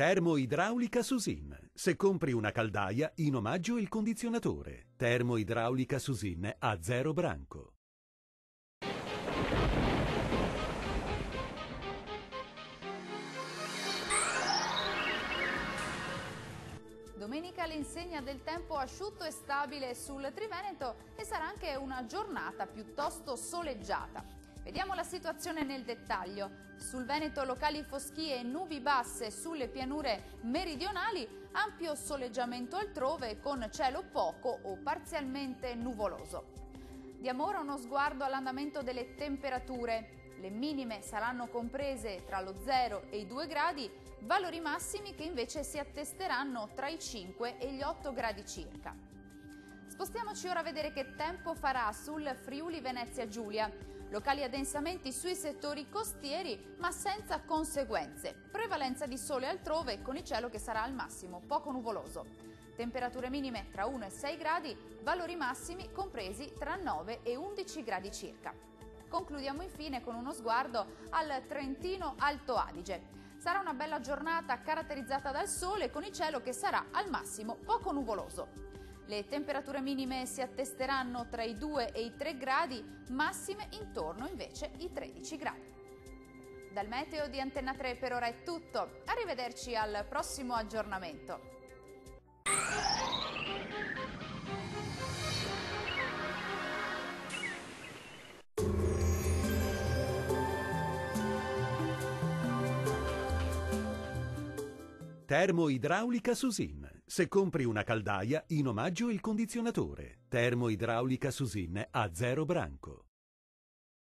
Termoidraulica Susin. Se compri una caldaia, in omaggio il condizionatore. Termoidraulica Susin a 0 branco. Domenica l'insegna del tempo asciutto e stabile sul Triveneto e sarà anche una giornata piuttosto soleggiata. Vediamo la situazione nel dettaglio. Sul Veneto locali foschie e nubi basse sulle pianure meridionali, ampio soleggiamento altrove con cielo poco o parzialmente nuvoloso. Diamo ora uno sguardo all'andamento delle temperature. Le minime saranno comprese tra lo 0 e i 2 gradi, valori massimi che invece si attesteranno tra i 5 e gli 8 gradi circa. Spostiamoci ora a vedere che tempo farà sul Friuli Venezia Giulia. Locali addensamenti sui settori costieri ma senza conseguenze. Prevalenza di sole altrove con il cielo che sarà al massimo poco nuvoloso. Temperature minime tra 1 e 6 gradi, valori massimi compresi tra 9 e 11 gradi circa. Concludiamo infine con uno sguardo al Trentino Alto Adige. Sarà una bella giornata caratterizzata dal sole con il cielo che sarà al massimo poco nuvoloso. Le temperature minime si attesteranno tra i 2 e i 3 gradi, massime intorno invece i 13 gradi. Dal meteo di Antenna 3 per ora è tutto. Arrivederci al prossimo aggiornamento. Termoidraulica Susin. Se compri una caldaia, in omaggio il condizionatore. Termoidraulica Susin a 0 branco.